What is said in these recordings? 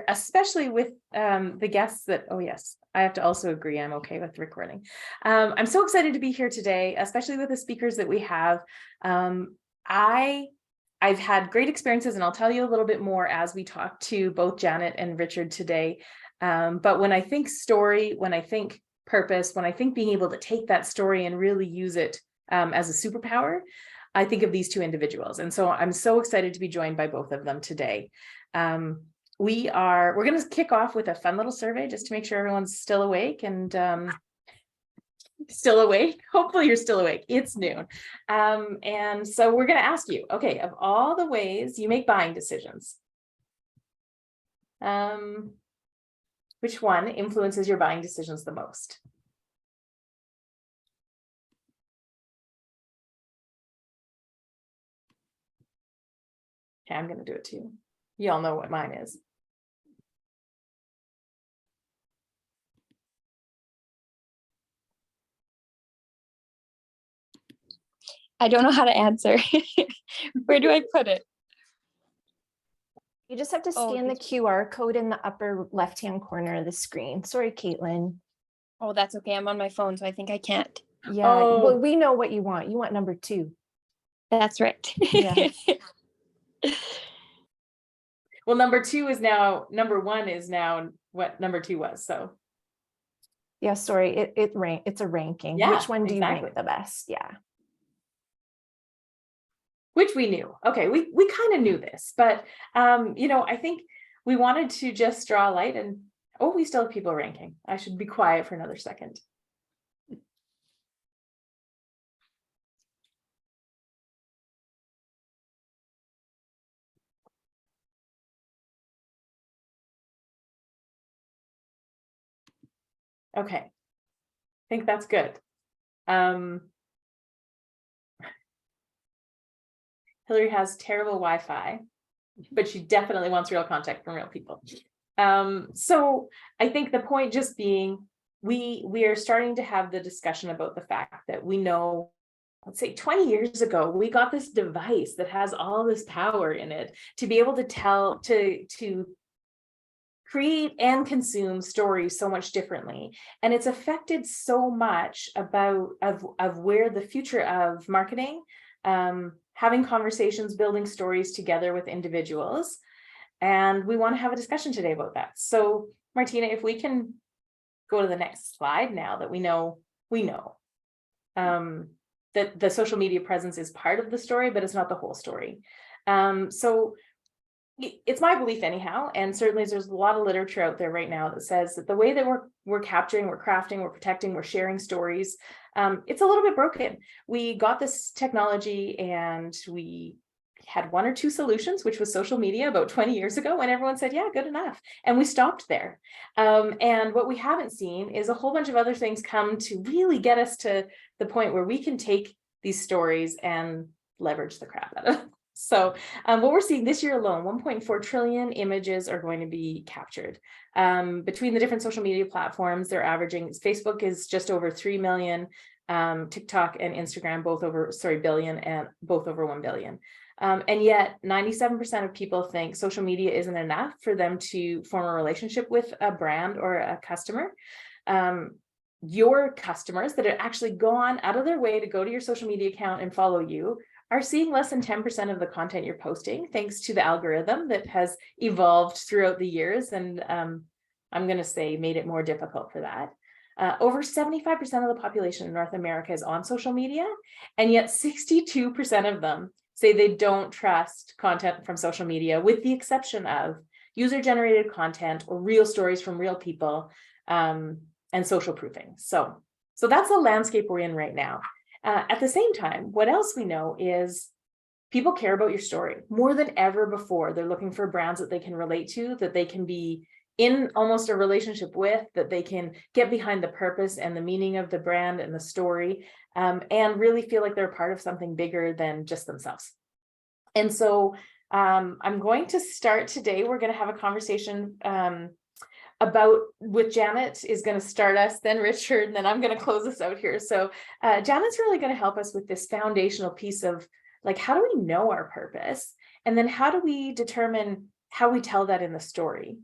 especially with the guests that, oh yes, I have to also agree, I'm okay with recording. I'm so excited to be here today, especially with the speakers that we have. I've had great experiences, and I'll tell you a little bit more as we talk to both Janet and Richard today. But when I think story, when I think purpose, when I think being able to take that story and really use it as a superpower, I think of these two individuals. And so I'm so excited to be joined by both of them today. We're going to kick off with a fun little survey just to make sure everyone's still awake and still awake. Hopefully you're still awake. It's noon. And so we're going to ask you, okay, of all the ways you make buying decisions, which one influences your buying decisions the most? Okay, I'm going to do it too. You all know what mine is. I don't know how to answer. Where do I put it? You just have to scan the QR code in the upper left-hand corner of the screen. Sorry, Caitlin. Oh, that's okay. I'm on my phone, so I think I can't. Yeah, well, we know what you want. You want number 2. That's right. Yeah. Well, number 2 is now, number 1 is now what number 2 was, so. Yeah, sorry, it's a ranking. Yeah, which one do you exactly. rank the best? Yeah. Which we knew. Okay, we kind of knew this, but I think we wanted to just draw a light and, oh, we still have people ranking. I should be quiet for another second. Okay, I think that's good. Hillary has terrible Wi-Fi, but she definitely wants real contact from real people. So I think the point just being, we are starting to have the discussion about the fact that we know, let's say 20 years ago, we got this device that has all this power in it to be able to tell, to create and consume stories so much differently. And it's affected so much about of where the future of marketing, having conversations, building stories together with individuals. And we want to have a discussion today about that. So Martina, if we can go to the next slide now that we know that the social media presence is part of the story, but it's not the whole story. So it's my belief anyhow, and certainly there's a lot of literature out there right now that says that the way that we're capturing, we're crafting, we're protecting, we're sharing stories, it's a little bit broken. We got this technology and we had 1 or 2 solutions, which was social media about 20 years ago when everyone said, yeah, good enough. And we stopped there. And what we haven't seen is a whole bunch of other things come to really get us to the point where we can take these stories and leverage the crap out of them. So what we're seeing this year alone, 1.4 trillion images are going to be captured. Between the different social media platforms, they're averaging, Facebook is just over 3 million, TikTok and Instagram both over, billion, and both over 1 billion. And yet 97% of people think social media isn't enough for them to form a relationship with a brand or a customer. Your customers that have actually gone out of their way to go to your social media account and follow you are seeing less than 10% of the content you're posting, thanks to the algorithm that has evolved throughout the years. And I'm going to say made it more difficult for that. Over 75% of the population in North America is on social media, and yet 62% of them say they don't trust content from social media, with the exception of user-generated content or real stories from real people, and social proofing. So that's the landscape we're in right now. At the same time, what else we know is people care about your story more than ever before. They're looking for brands that they can relate to, that they can be in almost a relationship with, that they can get behind the purpose and the meaning of the brand and the story, and really feel like they're part of something bigger than just themselves. And so I'm going to start today. We're going to have a conversation with Janet is going to start us, then Richard, and then I'm going to close us out here. So Janet's really going to help us with this foundational piece of, like, how do we know our purpose? And then how do we determine how we tell that in the story?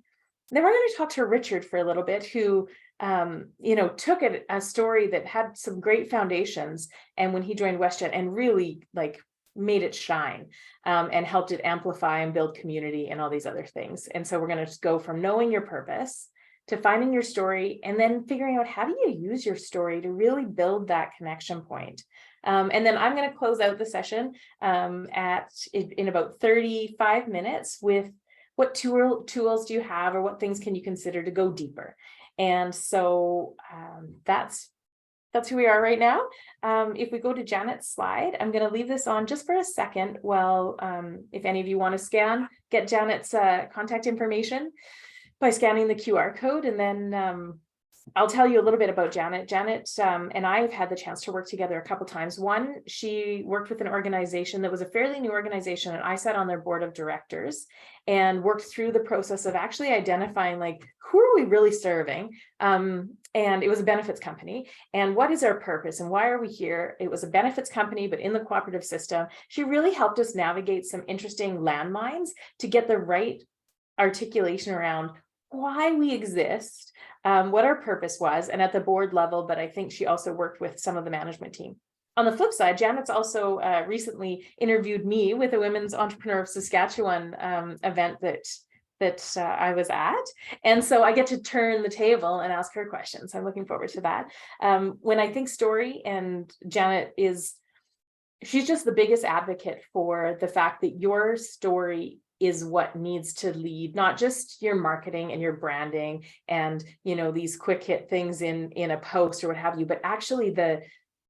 Then we're going to talk to Richard for a little bit, who took a story that had some great foundations, and when he joined WestJet and really like made it shine, and helped it amplify and build community and all these other things. And so we're going to just go from knowing your purpose to finding your story, and then figuring out how do you use your story to really build that connection point. And then I'm going to close out the session in about 35 minutes with what tools do you have, or what things can you consider to go deeper. And so that's who we are right now. If we go to Janet's slide, I'm going to leave this on just for a second while, if any of you want to get Janet's contact information by scanning the QR code, and then I'll tell you a little bit about Janet. Janet and I have had the chance to work together a couple times. One, she worked with an organization that was a fairly new organization, and I sat on their board of directors and worked through the process of actually identifying, like, who are we really serving? And it was a benefits company. And what is our purpose and why are we here? It was a benefits company, but in the cooperative system. She really helped us navigate some interesting landmines to get the right articulation around why we exist, what our purpose was, and at the board level. But I think she also worked with some of the management team. On the flip side, Janet's also recently interviewed me with a Women's Entrepreneur of Saskatchewan event that I was at. And so I get to turn the table and ask her questions. I'm looking forward to that. When I think story, and Janet she's just the biggest advocate for the fact that your story is what needs to lead, not just your marketing and your branding and, these quick hit things in a post or what have you, but actually the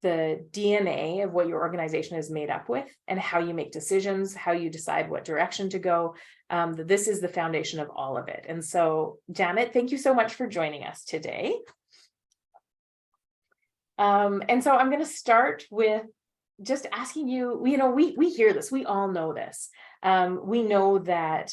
DNA of what your organization is made up with, and how you make decisions, how you decide what direction to go. This is the foundation of all of it. And so, Janet, thank you so much for joining us today. And so I'm going to start with just asking you, we hear this, we all know this. We know that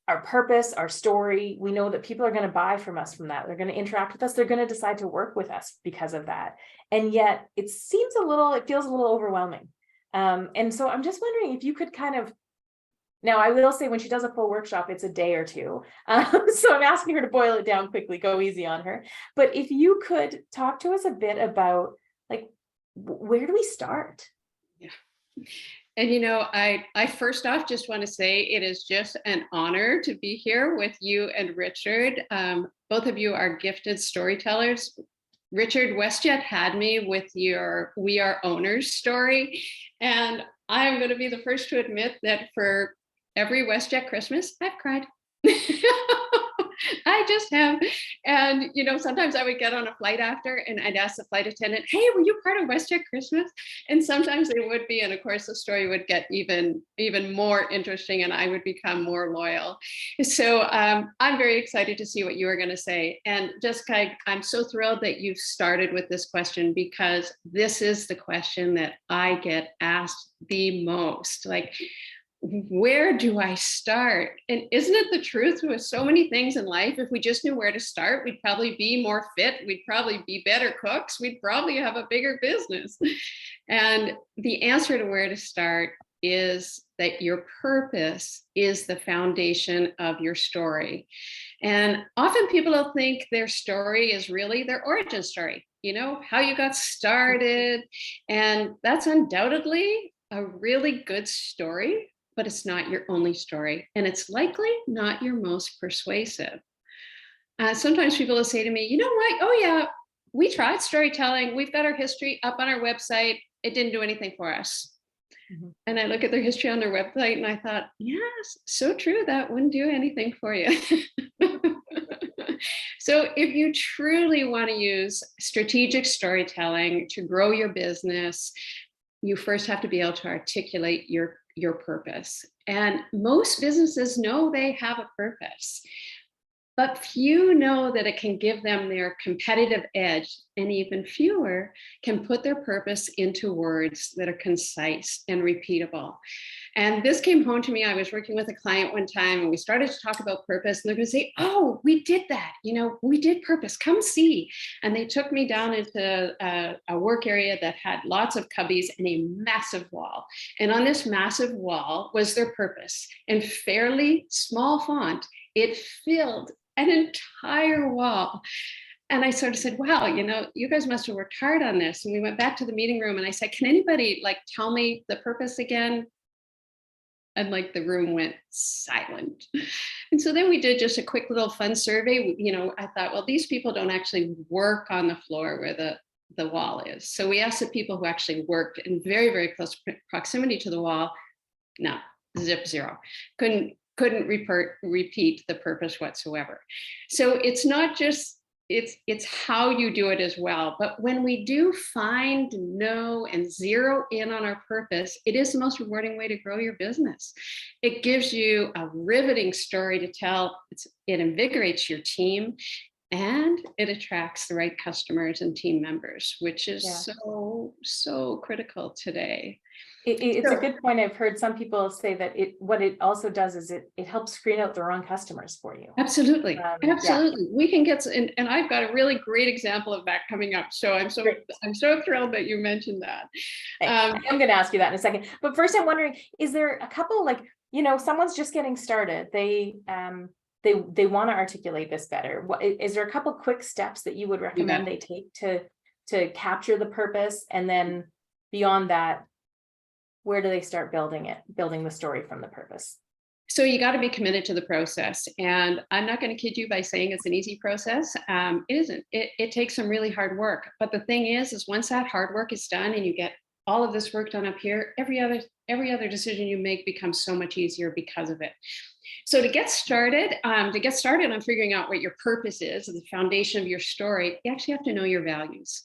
our purpose, our story, we know that people are going to buy from us from that. They're going to interact with us. They're going to decide to work with us because of that. And yet it feels a little overwhelming. And so I'm just wondering if you could now I will say when she does a full workshop, it's a day or two. So I'm asking her to boil it down quickly, go easy on her. But if you could talk to us a bit about, like, where do we start? Yeah. And, I first off just want to say it is just an honor to be here with you and Richard. Both of you are gifted storytellers. Richard, WestJet had me with your We Are Owners story. And I'm going to be the first to admit that for every WestJet Christmas, I've cried. I just have. And, sometimes I would get on a flight after and I'd ask the flight attendant, hey, were you part of WestJet Christmas? And sometimes they would be. And of course, the story would get even more interesting and I would become more loyal. So I'm very excited to see what you are going to say. And Jessica, I'm so thrilled that you started with this question, because this is the question that I get asked the most. Like, where do I start? And isn't it the truth with so many things in life? If we just knew where to start, we'd probably be more fit. We'd probably be better cooks. We'd probably have a bigger business. And the answer to where to start is that your purpose is the foundation of your story. And often people will think their story is really their origin story, how you got started. And that's undoubtedly a really good story, but it's not your only story. And it's likely not your most persuasive. Sometimes people will say to me, you know what? Oh yeah, we tried storytelling. We've got our history up on our website. It didn't do anything for us. Mm-hmm. And I look at their history on their website and I thought, yes, so true. That wouldn't do anything for you. So if you truly want to use strategic storytelling to grow your business, you first have to be able to articulate your purpose. And most businesses know they have a purpose, but few know that it can give them their competitive edge, and even fewer can put their purpose into words that are concise and repeatable. And this came home to me. I was working with a client one time and we started to talk about purpose, and they're going to say, oh, we did that. We did purpose. Come see. And they took me down into a work area that had lots of cubbies and a massive wall. And on this massive wall was their purpose in fairly small font. it filled an entire wall. And I sort of said, wow, you guys must have worked hard on this. And we went back to the meeting room and I said, can anybody like tell me the purpose again? And like the room went silent. And so then we did just a quick little fun survey. I thought, well, these people don't actually work on the floor where the wall is. So we asked the people who actually worked in very, very close proximity to the wall. No, zero. Couldn't repeat the purpose whatsoever. So it's not just, it's how you do it as well. But when we do find, know, and zero in on our purpose, it is the most rewarding way to grow your business. It gives you a riveting story to tell. It invigorates your team, and it attracts the right customers and team members, which is so critical today. It's a good point. I've heard some people say that what it also does is it helps screen out the wrong customers for you. Absolutely. We can get, and I've got a really great example of that coming up. So I'm so thrilled that you mentioned that. I'm going to ask you that in a second, but first I'm wondering, is there a couple, like, someone's just getting started, they want to articulate this better. Is there a couple quick steps that you would recommend they take to capture the purpose, and then beyond that, where do they start building the story from the purpose? So you got to be committed to the process. And I'm not going to kid you by saying it's an easy process. It isn't. It takes some really hard work. But the thing is once that hard work is done and you get all of this work done up here, every other decision you make becomes so much easier because of it. So to get started on figuring out what your purpose is, the foundation of your story, you actually have to know your values.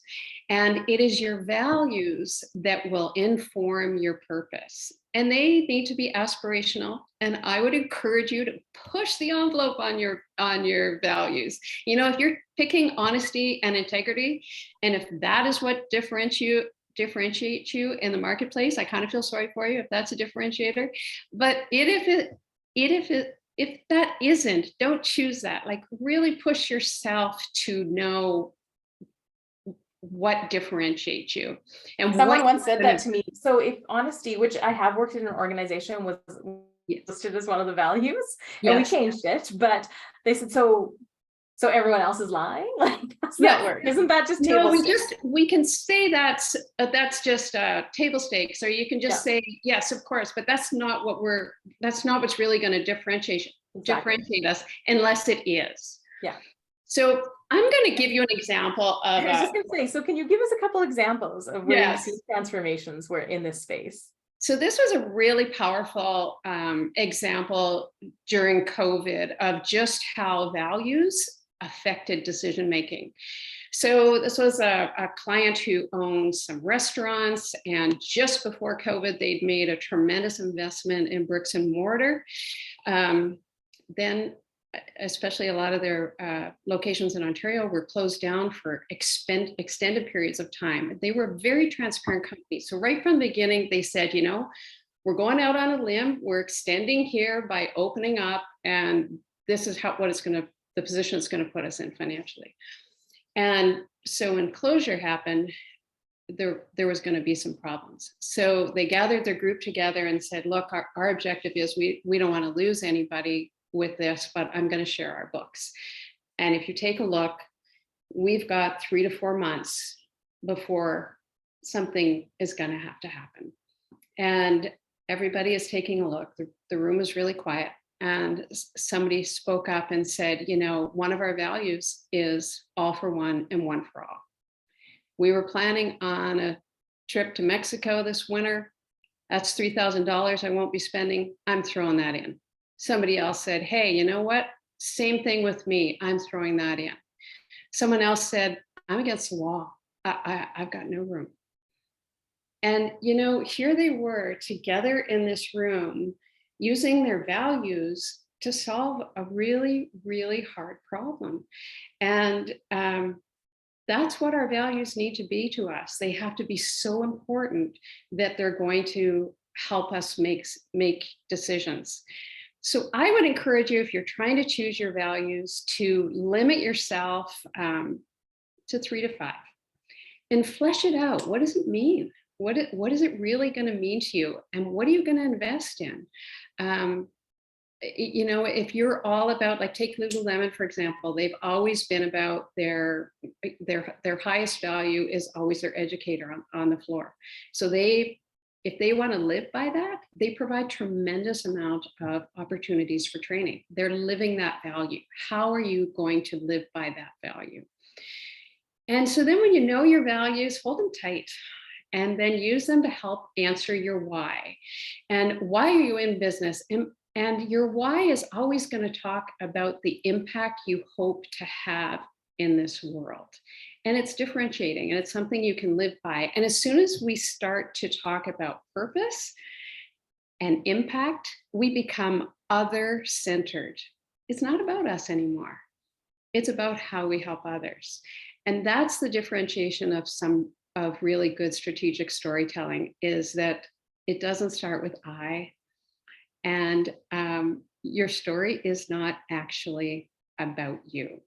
And it is your values that will inform your purpose. And they need to be aspirational. And I would encourage you to push the envelope on your values. If you're picking honesty and integrity, and if that is what differentiates you in the marketplace, I kind of feel sorry for you if that's a differentiator. But if that isn't, don't choose that. Like, really push yourself to know what differentiates you. And someone once said that to me. So if honesty, which I have worked in an organization, was listed as one of the values, and we changed it, but they said, so everyone else is lying? Like, does that work? Isn't that just table stakes? We can say that's just table stakes, or you can just say, yes, of course, but that's not what's really going to differentiate us, unless it is. Yeah. So I'm going to give you an example of. I was just going to say, so can you give us a couple examples of where you see transformations were in this space? So this was a really powerful example during COVID of just how values affected decision making. So this was a client who owns some restaurants, and just before COVID, they'd made a tremendous investment in bricks and mortar. Then, especially a lot of their locations in Ontario were closed down for extended periods of time. They were a very transparent company. So right from the beginning, they said, we're going out on a limb, we're extending here by opening up, and this is the position it's going to put us in financially. And so when closure happened, there was going to be some problems. So they gathered their group together and said, look, our objective is we don't want to lose anybody with this, but I'm going to share our books. And if you take a look, we've got 3 to 4 months before something is going to have to happen. And everybody is taking a look. The room is really quiet. And somebody spoke up and said, one of our values is all for one and one for all. We were planning on a trip to Mexico this winter. That's $3,000 I won't be spending. I'm throwing that in. Somebody else said, hey, you know what? Same thing with me. I'm throwing that in. Someone else said, I'm against the wall. I've got no room. And, here they were together in this room, using their values to solve a really, really hard problem. And that's what our values need to be to us. They have to be so important that they're going to help us make decisions. So I would encourage you, if you're trying to choose your values, to limit yourself to 3 to 5 and flesh it out. What does it mean? What is it really going to mean to you? And what are you going to invest in? you know, if you're all about, like, take Lululemon, for example, they've always been about their highest value is always their educator on the floor. So if they want to live by that, they provide tremendous amount of opportunities for training. They're living that value. How are you going to live by that value? And so then when you know your values, hold them tight and then use them to help answer your why. And why are you in business? And your why is always going to talk about the impact you hope to have in this world. And it's differentiating and it's something you can live by. And as soon as we start to talk about purpose and impact, we become other-centered. It's not about us anymore. It's about how we help others. And that's the differentiation of really good strategic storytelling, is that it doesn't start with I. And your story is not actually about you.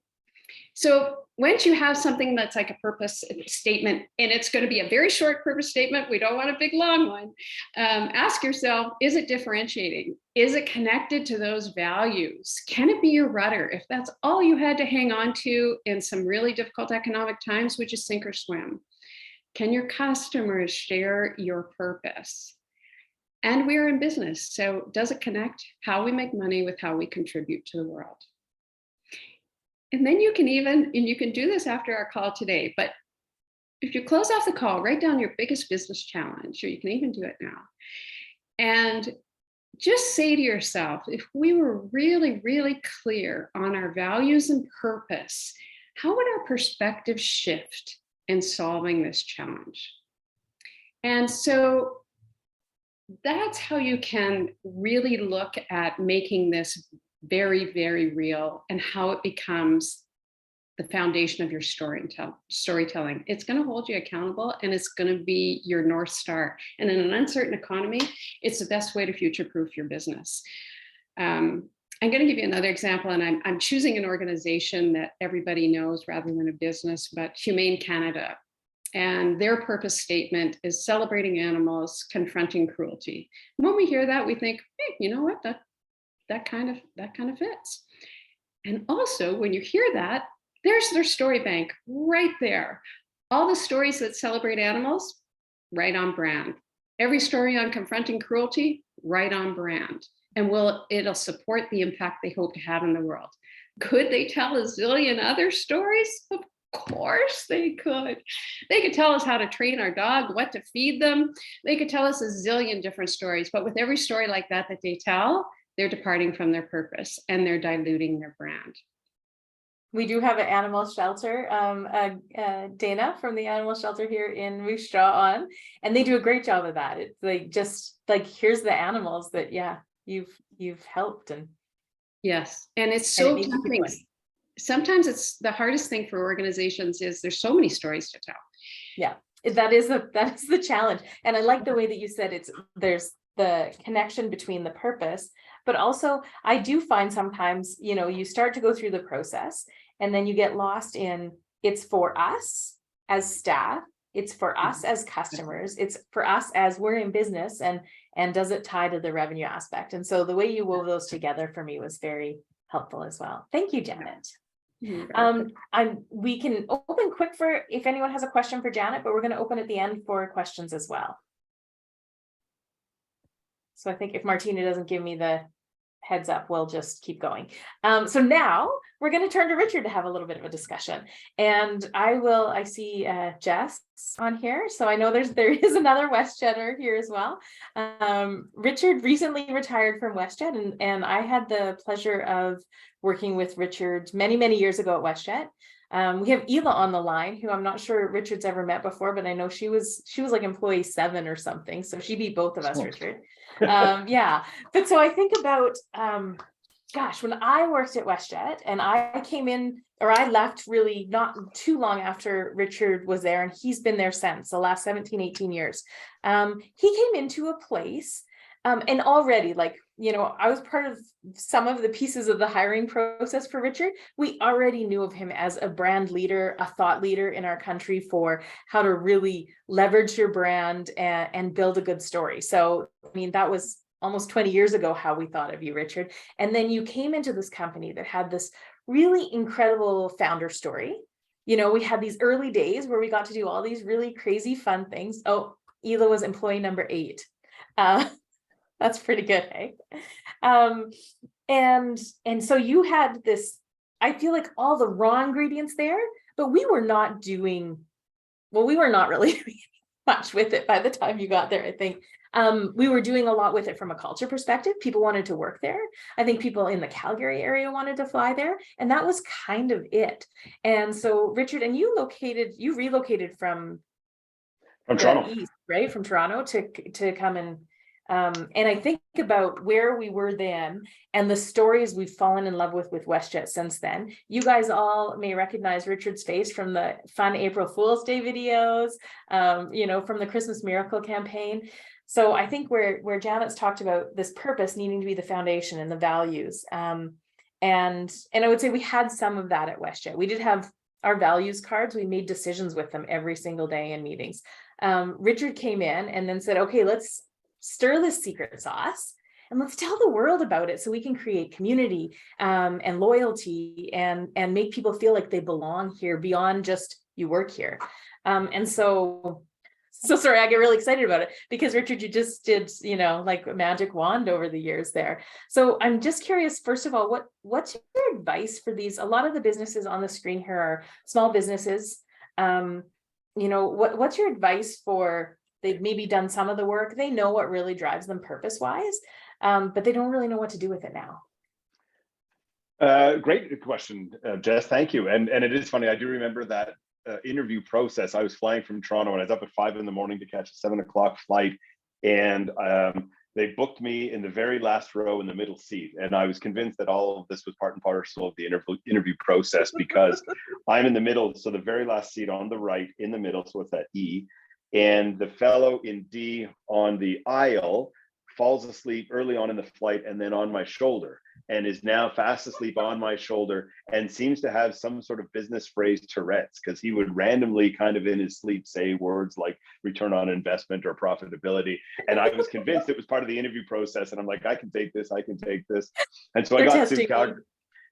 So once you have something that's like a purpose statement, and it's going to be a very short purpose statement, we don't want a big long one, ask yourself, is it differentiating? Is it connected to those values? Can it be your rudder? If that's all you had to hang on to in some really difficult economic times, would you sink or swim? Can your customers share your purpose? And we're in business, so does it connect how we make money with how we contribute to the world? And then you can do this after our call today, but if you close off the call, write down your biggest business challenge, or you can even do it now. And just say to yourself, if we were really, really clear on our values and purpose, how would our perspective shift in solving this challenge? And so that's how you can really look at making this very, very real and how it becomes the foundation of your storytelling. It's going to hold you accountable and it's going to be your North Star. And in an uncertain economy, it's the best way to future-proof your business. I'm going to give you another example, and I'm choosing an organization that everybody knows rather than a business, but Humane Canada. And their purpose statement is celebrating animals, confronting cruelty. And when we hear that, we think, hey, you know what, that kind of fits. And also, when you hear that, there's their story bank right there. All the stories that celebrate animals, right on brand. Every story on confronting cruelty, right on brand. And it'll support the impact they hope to have in the world. Could they tell a zillion other stories? Of course they could. They could tell us how to train our dog, what to feed them. They could tell us a zillion different stories. But with every story like that they tell, they're departing from their purpose and they're diluting their brand. We do have an animal shelter, Dana from the animal shelter here in Moose Jaw on, and they do a great job of that. It's like, just like, here's the animals that, yeah, you've helped. And yes, and it's so tempting. Sometimes it's the hardest thing for organizations is there's so many stories to tell. Yeah, that is the challenge. And I like the way that you said there's the connection between the purpose, but also I do find sometimes, you start to go through the process and then you get lost in, it's for us as staff, it's for us as customers, it's for us as we're in business, and does it tie to the revenue aspect? And so the way you wove those together for me was very helpful as well. Thank you, Janet. We can open quick for if anyone has a question for Janet, but we're going to open at the end for questions as well. So I think if Martina doesn't give me the heads up, we'll just keep going. So now we're going to turn to Richard to have a little bit of a discussion. And I see Jess on here. So I know there is another WestJetter here as well. Richard recently retired from WestJet, and I had the pleasure of working with Richard many, many years ago at WestJet. We have Ela on the line, who I'm not sure Richard's ever met before, but I know she was like employee 7 or something. So she beat both of us, Richard. Yeah. But so I think about, when I worked at WestJet and I came in, or I left really not too long after Richard was there, and he's been there since the last 17, 18 years. He came into a place, and already, I was part of some of the pieces of the hiring process for Richard. We already knew of him as a brand leader, a thought leader in our country for how to really leverage your brand and build a good story. So, that was almost 20 years ago how we thought of you, Richard. And then you came into this company that had this really incredible founder story. You know, we had these early days where we got to do all these really crazy fun things. Oh, Ela was employee number 8. That's pretty good, hey? And so you had this, I feel like all the raw ingredients there, but we were not doing, well, we were not really doing much with it by the time you got there, I think. We were doing a lot with it from a culture perspective. People wanted to work there. I think people in the Calgary area wanted to fly there, and that was kind of it. And so, Richard, and you relocated from Toronto, east, right? From Toronto to come and I think about where we were then and the stories we've fallen in love with WestJet since then. You guys all may recognize Richard's face from the fun April Fool's Day videos, you know, from the Christmas Miracle campaign. So I think where Janet's talked about this purpose needing to be the foundation and the values. And I would say we had some of that at WestJet. We did have our values cards. We made decisions with them every single day in meetings. Richard came in and then said, okay, let's stir this secret sauce and let's tell the world about it so we can create community and loyalty and make people feel like they belong here beyond just you work here. And so sorry, I get really excited about it because Richard, you just did, you know, like a magic wand over the years there. So I'm just curious, first of all, what's your advice for these? A lot of the businesses on the screen here are small businesses. You know, what's your advice for, they've maybe done some of the work, they know what really drives them purpose-wise, but they don't really know what to do with it now. Great question, Jess. Thank you. And it is funny. I do remember that interview process. I was flying from Toronto and I was up at 5 a.m. to catch a 7 o'clock flight. And they booked me in the very last row in the middle seat. And I was convinced that all of this was part and parcel of the interview process because I'm in the middle. So the very last seat on the right in the middle. So it's that E. And the fellow in D on the aisle falls asleep early on in the flight and then on my shoulder and is now fast asleep on my shoulder and seems to have some sort of business phrase Tourette's because he would randomly kind of in his sleep say words like return on investment or profitability. And I was convinced it was part of the interview process. And I'm like, I can take this, I can take this. And so I got to Calgary.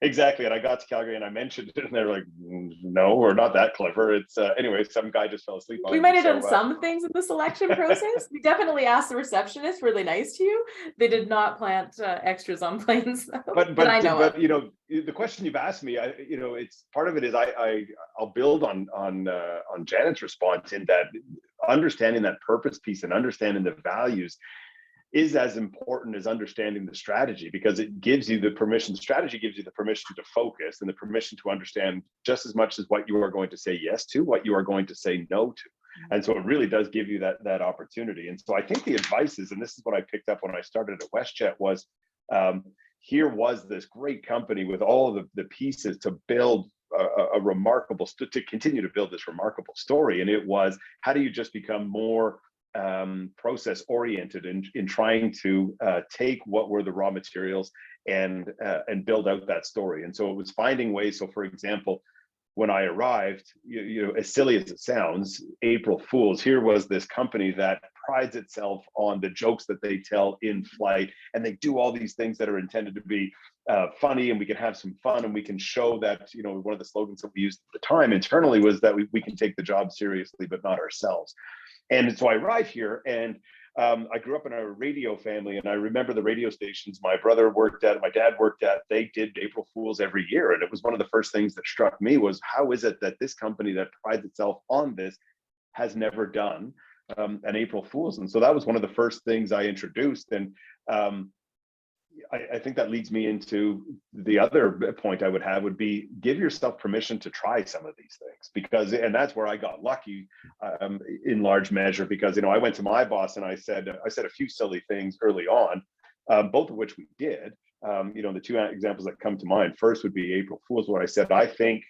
Exactly. And I got to Calgary and I mentioned it and they're like, no, we're not that clever. It's anyway, some guy just fell asleep on We me. might have done some things in the selection process. We definitely asked the receptionist, were they nice to you? They did not plant extras on planes. But I know. But you know, the question you've asked me, you know, it's part of it is I'll build on Janet's response in that understanding that purpose piece and understanding the values is as important as understanding the strategy because it gives you the permission. Strategy gives you the permission to focus and the permission to understand just as much as what you are going to say yes to, what you are going to say no to. And so it really does give you that opportunity. And so I think the advice is, and this is what I picked up when I started at WestJet was, here was this great company with all of the pieces to build a remarkable, to continue to build this remarkable story. And it was, how do you just become more process oriented in trying to take what were the raw materials and build out that story. And so it was finding ways. So for example, when I arrived, you know, as silly as it sounds, April Fools, here was this company that prides itself on the jokes that they tell in flight, and they do all these things that are intended to be funny, and we can have some fun, and we can show that, you know, one of the slogans that we used at the time internally was that we can take the job seriously, but not ourselves. And so I arrived here and I grew up in a radio family, and I remember the radio stations my brother worked at, my dad worked at, they did April Fools every year. And it was one of the first things that struck me was, how is it that this company that prides itself on this has never done an April Fools? And so that was one of the first things I introduced. And I think that leads me into the other point I would have would be give yourself permission to try some of these things, because, and that's where I got lucky in large measure, because, you know, I went to my boss and I said a few silly things early on, both of which we did. You know, the two examples that come to mind first would be April Fools, where I said, I think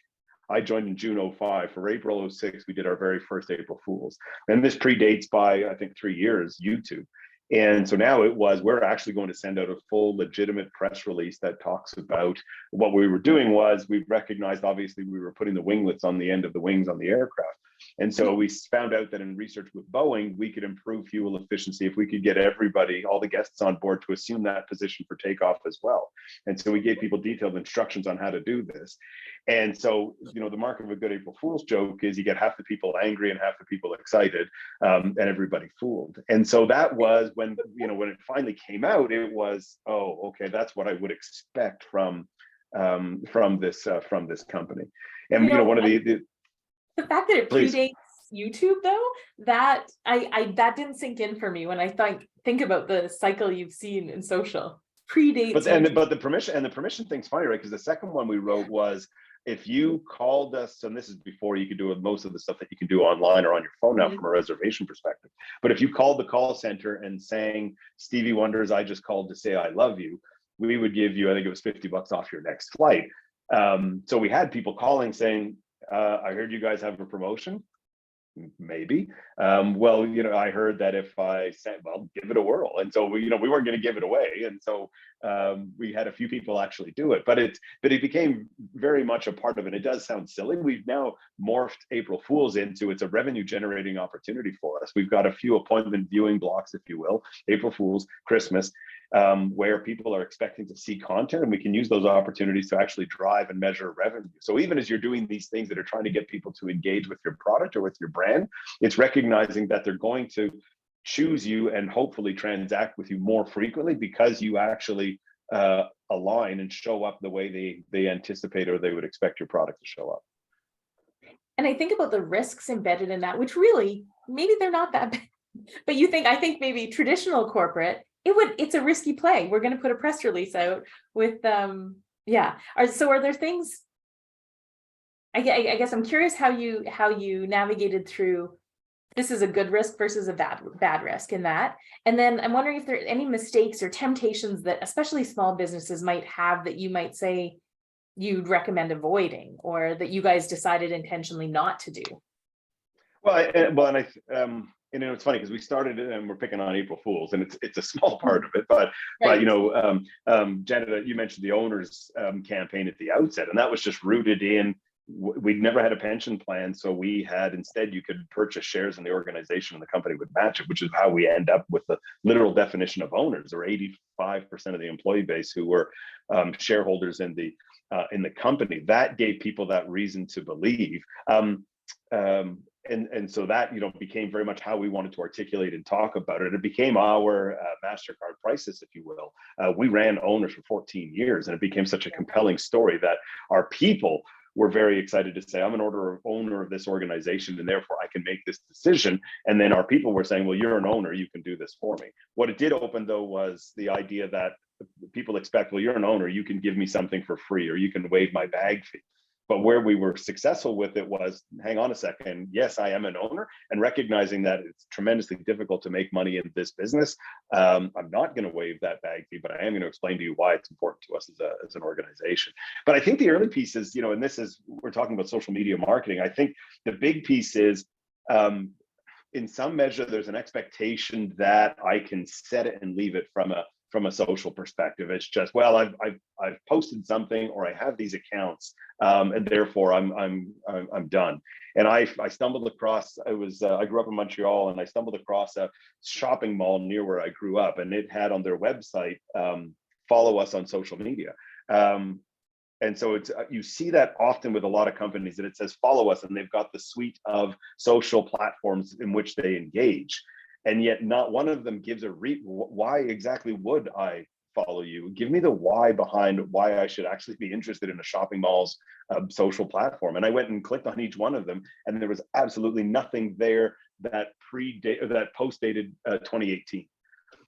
I joined in June 05. For April 06, we did our very first April Fools. And this predates by, I think, 3 years, YouTube. And so now we're actually going to send out a full legitimate press release that talks about what we were doing. Was we recognized, obviously, we were putting the winglets on the end of the wings on the aircraft. And so we found out that in research with Boeing, we could improve fuel efficiency if we could get everybody, all the guests on board, to assume that position for takeoff as well. And so we gave people detailed instructions on how to do this. And so, the mark of a good April Fool's joke is you get half the people angry and half the people excited, and everybody fooled. And so that was when, when it finally came out, it was, oh, okay, that's what I would expect from this company. And one of the fact that it please. predates YouTube, though, that that didn't sink in for me when I think about the cycle you've seen in social. Predates. But the permission thing's funny, right? Because the second one we wrote was, if you called us, and this is before you could do most of the stuff that you can do online or on your phone now from a reservation perspective. But if you called the call center and sang Stevie Wonder's "I Just Called to Say I Love You," we would give you, I think it was $50 off your next flight. So we had people calling saying, I heard you guys have a promotion. Maybe. Well, I heard that if I said, well, give it a whirl. And so we weren't going to give it away. And so we had a few people actually do it, but it became very much a part of it. It does sound silly. We've now morphed April Fools into, it's a revenue generating opportunity for us. We've got a few appointment viewing blocks, if you will, April Fools, Christmas, where people are expecting to see content, and we can use those opportunities to actually drive and measure revenue. So even as you're doing these things that are trying to get people to engage with your product or with your brand, it's recognizing that they're going to choose you and hopefully transact with you more frequently because you actually align and show up the way they anticipate or they would expect your product to show up. And I think about the risks embedded in that, which really, maybe they're not that bad. But I think maybe traditional corporate, it's a risky play. We're going to put a press release out with, so are there things, I guess I'm curious how you navigated through, this is a good risk versus a bad risk in that. And then I'm wondering if there are any mistakes or temptations that especially small businesses might have that you might say you'd recommend avoiding, or that you guys decided intentionally not to do. It's funny because we started it and we're picking on April Fools, and it's a small part of it, but Right. Janet, you mentioned the owners campaign at the outset, and that was just rooted in, we'd never had a pension plan, so we had, instead you could purchase shares in the organization and the company would match it, which is how we end up with the literal definition of owners, or 85% of the employee base who were shareholders in the company. That gave people that reason to believe. And so that became very much how we wanted to articulate and talk about it. It became our MasterCard crisis, if you will. We ran owners for 14 years, and it became such a compelling story that our people were very excited to say, I'm an owner of this organization, and therefore I can make this decision. And then our people were saying, well, you're an owner, you can do this for me. What it did open, though, was the idea that people expect, well, you're an owner, you can give me something for free, or you can waive my bag fee. But where we were successful with it was, hang on a second, yes, I am an owner, and recognizing that it's tremendously difficult to make money in this business. I'm not going to waive that bag fee, but I am going to explain to you why it's important to us as an organization. But I think the early piece is, and this is, we're talking about social media marketing. I think the big piece is, in some measure, there's an expectation that I can set it and leave it from a social perspective. It's just, well, I've posted something, or I have these accounts, and therefore I'm done. And I stumbled across, I grew up in Montreal, and I stumbled across a shopping mall near where I grew up, and it had on their website, follow us on social media. And so you see that often with a lot of companies, that it says follow us, and they've got the suite of social platforms in which they engage. And yet not one of them gives why exactly would I follow you? Give me the why behind why I should actually be interested in a shopping mall's social platform. And I went and clicked on each one of them, and there was absolutely nothing there that post-dated 2018.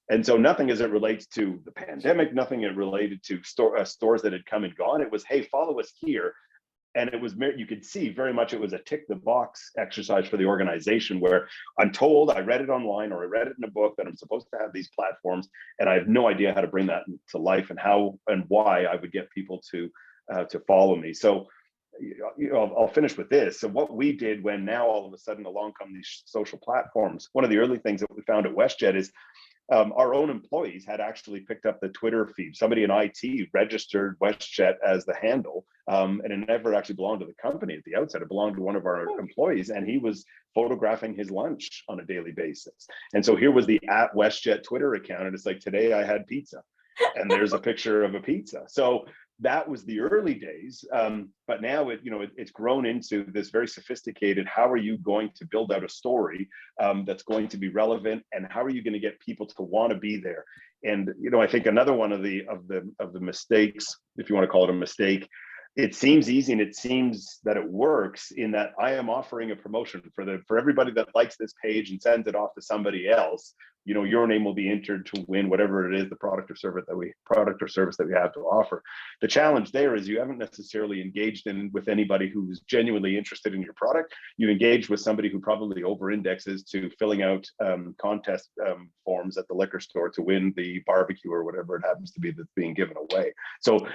And so nothing as it relates to the pandemic, nothing it related to stores that had come and gone. It was, hey, follow us here. And it was, you could see very much it was a tick the box exercise for the organization, where I'm told, I read it online or I read it in a book, that I'm supposed to have these platforms, and I have no idea how to bring that to life and how and why I would get people to follow me. So I'll finish with this. So what we did when now all of a sudden along come these social platforms, one of the early things that we found at WestJet is our own employees had actually picked up the Twitter feed. Somebody in IT registered WestJet as the handle, and it never actually belonged to the company at the outset. It belonged to one of our employees, and he was photographing his lunch on a daily basis. And so here was the @WestJet Twitter account, and it's like, today I had pizza, and there's a picture of a pizza. So that was the early days, but now it's grown into this very sophisticated. How are you going to build out a story that's going to be relevant, and how are you going to get people to want to be there? And I think another one of the mistakes, if you want to call it a mistake, it seems easy and it seems that it works in that I am offering a promotion for everybody that likes this page and sends it off to somebody else. Your name will be entered to win whatever it is, the product or service that we have to offer. The challenge there is you haven't necessarily engaged with anybody who's genuinely interested in your product. You've engaged with somebody who probably over indexes to filling out contest forms at the liquor store to win the barbecue or whatever it happens to be that's being given away. So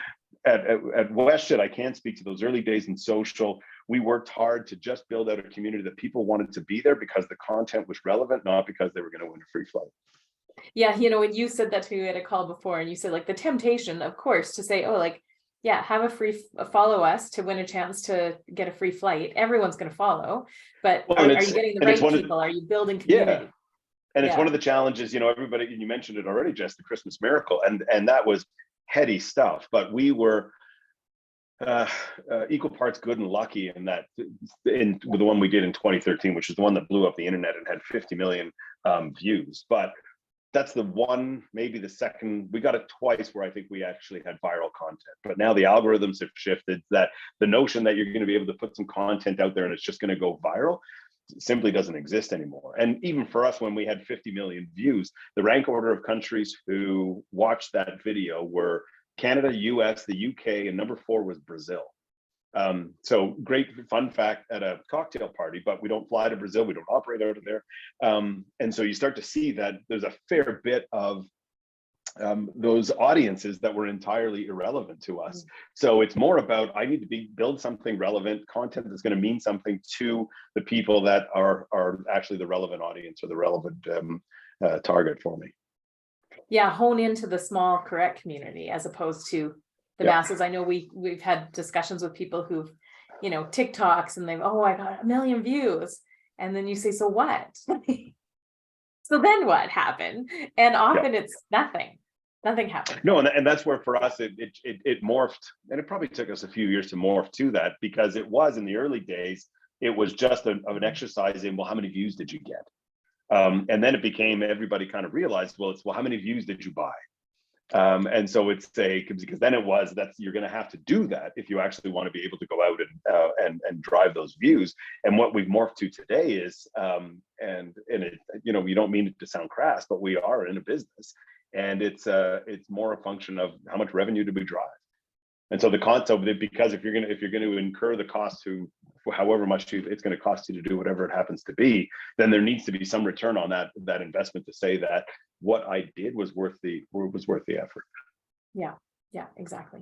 at WestJet, I can't speak to those early days in social. We worked hard to just build out a community that people wanted to be there because the content was relevant, not because they were going to win a free flight. Yeah, when you said that to me at a call before, and you said like the temptation, of course, to say, oh, like, yeah, have follow us to win a chance to get a free flight. Everyone's going to follow, but are you getting the right people? Are you building community? Yeah. And it's one of the challenges, everybody, you mentioned it already, Jess, the Christmas Miracle, and that was heady stuff, but we were equal parts good and lucky in that with the one we did in 2013, which is the one that blew up the internet and had 50 million views. But that's the one, maybe the second, we got it twice where I think we actually had viral content. But now the algorithms have shifted, that the notion that you're going to be able to put some content out there and it's just going to go viral simply doesn't exist anymore. And even for us, when we had 50 million views, the rank order of countries who watched that video were Canada, US, the UK, and number 4 was Brazil. So great fun fact at a cocktail party, but we don't fly to Brazil. We don't operate out of there. And so you start to see that there's a fair bit of those audiences that were entirely irrelevant to us. So it's more about, I need to build something relevant, content that's going to mean something to the people that are actually the relevant audience or the relevant target for me. Yeah, hone into the small, correct community as opposed to the masses. I know we've had discussions with people who've, TikToks, and they've, I got 1 million views. And then you say, so what? So then what happened? And often it's nothing. Nothing happened. No, and that's where for us it morphed, and it probably took us a few years to morph to that, because it was in the early days, it was just an exercise in, well, how many views did you get? And then it became, everybody kind of realized, well, how many views did you buy? And so it's because then you're going to have to do that if you actually want to be able to go out and drive those views. And what we've morphed to today is, and it, we don't mean it to sound crass, but we are in a business, and it's more a function of how much revenue do we drive. And so the concept, because if you're going to incur the cost to however much it's going to cost you to do whatever it happens to be, then there needs to be some return on that investment to say that what I did was worth the effort. Yeah, exactly.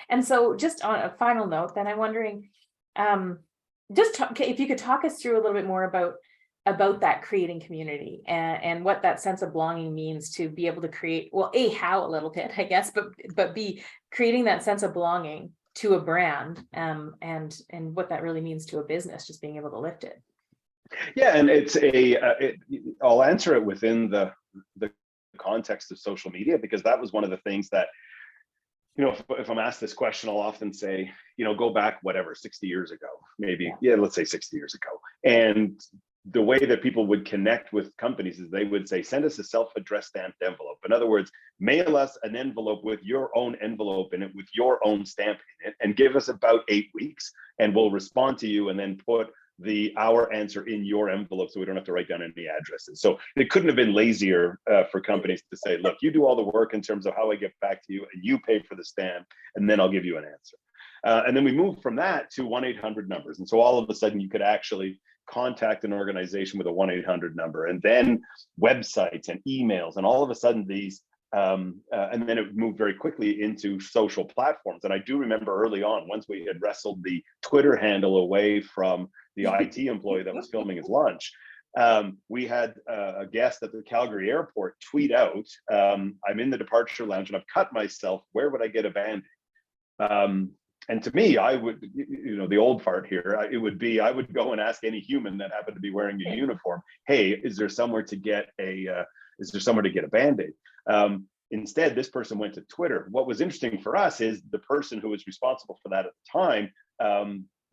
And so just on a final note, then I'm wondering, if you could talk us through a little bit more about that creating community and what that sense of belonging means to be able to create, well, how a little bit, I guess, but B, creating that sense of belonging to a brand, and what that really means to a business, just being able to lift it. Yeah, and I'll answer it within the context of social media, because that was one of the things that, if I'm asked this question, I'll often say, go back, 60 years ago, maybe, let's say 60 years ago. And the way that people would connect with companies is they would say, send us a self-addressed stamped envelope. In other words, mail us an envelope with your own envelope in it, with your own stamp in it, and give us about 8 weeks, and we'll respond to you and then put our answer in your envelope, so we don't have to write down any addresses. So it couldn't have been lazier for companies to say, look, you do all the work in terms of how I get back to you, and you pay for the stamp, and then I'll give you an answer. And then we moved from that to 1-800 numbers. And so all of a sudden you could actually contact an organization with a 1-800 number, and then websites and emails, and all of a sudden these, and then it moved very quickly into social platforms. And I do remember early on, once we had wrestled the Twitter handle away from the IT employee that was filming his lunch, We had a guest at the Calgary airport tweet out, I'm in the departure lounge and I've cut myself. Where would I get a Band-Aid? And to me, I would, the old part here, it would be, I would go and ask any human that happened to be wearing a uniform, hey, is there somewhere to get a Band-Aid? Instead, this person went to Twitter. What was interesting for us is the person who was responsible for that at the time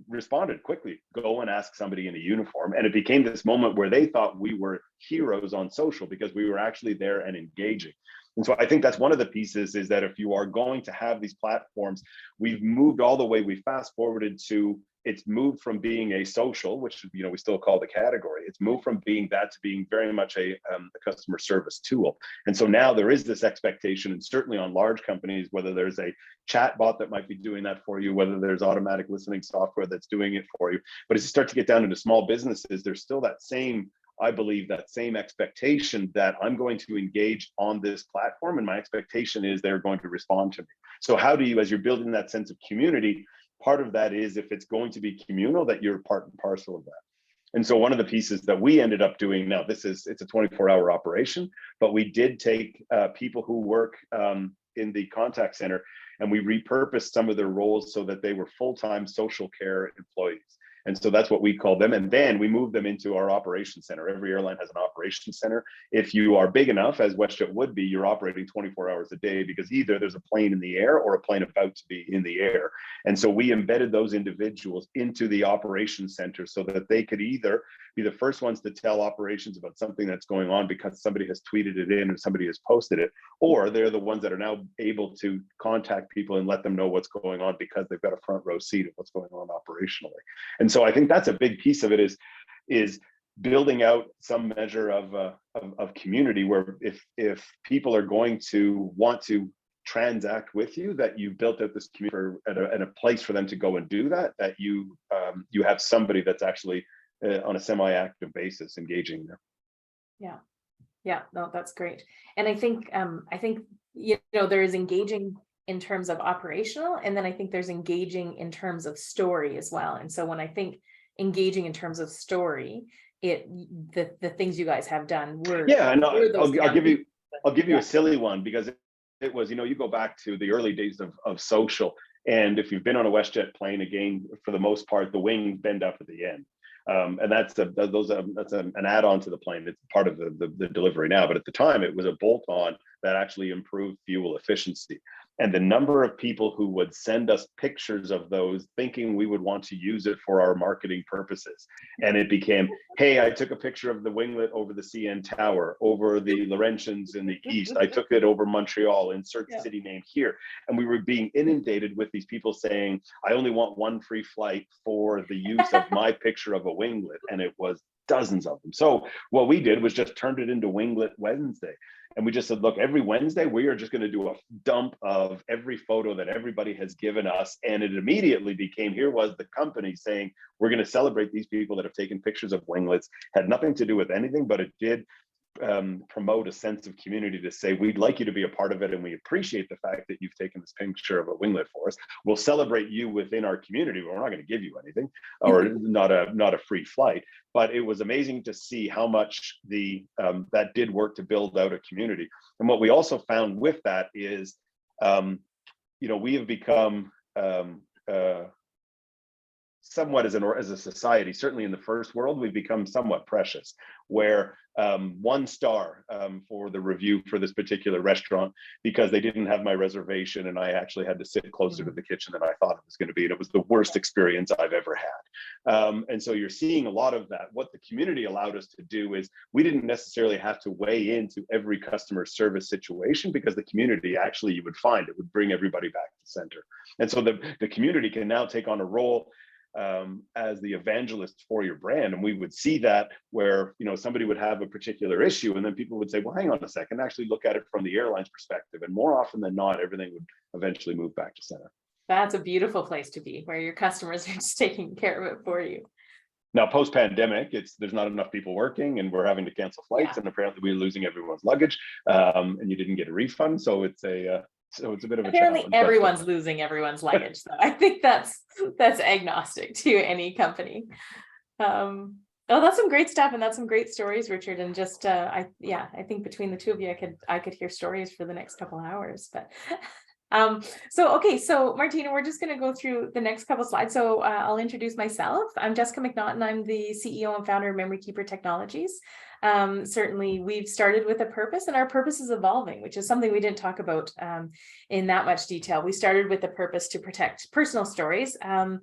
responded quickly, go and ask somebody in a uniform. And it became this moment where they thought we were heroes on social because we were actually there and engaging. And so I think that's one of the pieces, is that if you are going to have these platforms, we've moved all the way, we fast forwarded to, it's moved from being a social, which we still call the category, it's moved from being that to being very much a customer service tool. And so now there is this expectation, and certainly on large companies, whether there's a chat bot that might be doing that for you, whether there's automatic listening software that's doing it for you. But as you start to get down into small businesses, there's still that same, I believe, that same expectation that I'm going to engage on this platform, and my expectation is they're going to respond to me. So how do you, as you're building that sense of community, part of that is, if it's going to be communal, that you're part and parcel of that. And so one of the pieces that we ended up doing, now it's a 24-hour operation, but we did take people who work in the contact center, and we repurposed some of their roles so that they were full-time social care employees. And so that's what we call them. And then we move them into our operations center. Every airline has an operations center. If you are big enough, as WestJet would be, you're operating 24 hours a day, because either there's a plane in the air or a plane about to be in the air. And so we embedded those individuals into the operations center so that they could either be the first ones to tell operations about something that's going on because somebody has tweeted it in or somebody has posted it, or they're the ones that are now able to contact people and let them know what's going on because they've got a front row seat of what's going on operationally. And so I think that's a big piece of it, is building out some measure of community, where if people are going to want to transact with you, that you built out this community and a place for them to go and do that, that you have somebody that's actually on a semi-active basis engaging there. Yeah, no, that's great. And I think there is engaging in terms of operational, and then I think there's engaging in terms of story as well. And so when I think engaging in terms of story, the things you guys have done were, I'll give you a silly one, because it was, you go back to the early days of social, and if you've been on a WestJet plane, again, for the most part, the wings bend up at the end. And that's an add-on to the plane. It's part of the delivery now, but at the time it was a bolt-on that actually improved fuel efficiency. And the number of people who would send us pictures of those, thinking we would want to use it for our marketing purposes. And it became, hey, I took a picture of the winglet over the CN Tower, over the Laurentians in the east. I took it over Montreal, insert city name here. And we were being inundated with these people saying, I only want one free flight for the use of my picture of a winglet. And it was dozens of them. So what we did was just turned it into Winglet Wednesday. And we just said, look, every Wednesday, we are just going to do a dump of every photo that everybody has given us. And it immediately became, here was the company saying, we're going to celebrate these people that have taken pictures of winglets. Had nothing to do with anything, but it did promote a sense of community to say, we'd like you to be a part of it, and we appreciate the fact that you've taken this picture of a winglet for us. We'll celebrate you within our community, but we're not going to give you anything, or not a free flight. But it was amazing to see how much that did work to build out a community. And what we also found with that is, we have become somewhat as a society, certainly in the first world, we've become somewhat precious, where 1 star for the review for this particular restaurant, because they didn't have my reservation and I actually had to sit closer to the kitchen than I thought it was going to be. And it was the worst experience I've ever had. And so you're seeing a lot of that. What the community allowed us to do is, we didn't necessarily have to weigh into every customer service situation, because the community, actually, you would find it would bring everybody back to center. And so the community can now take on a role as the evangelist for your brand. And we would see that where, somebody would have a particular issue, and then people would say, well, hang on a second, actually look at it from the airline's perspective. And more often than not, everything would eventually move back to center. That's a beautiful place to be, where your customers are just taking care of it for you. Now, post-pandemic, there's not enough people working, and we're having to cancel flights, and apparently we're losing everyone's luggage, and you didn't get a refund. So it's a bit of a Apparently challenge. everyone's losing everyone's luggage. So I think that's agnostic to any company. Oh, that's some great stuff, and that's some great stories, Richard. And just I think between the two of you, I could hear stories for the next couple hours. But so okay, so Martina, we're just going to go through the next couple slides. So I'll introduce myself. I'm Jessica McNaughton. I'm the CEO and founder of Memory Keeper Technologies. Certainly, we've started with a purpose, and our purpose is evolving, which is something we didn't talk about in that much detail. We started with a purpose to protect personal stories, and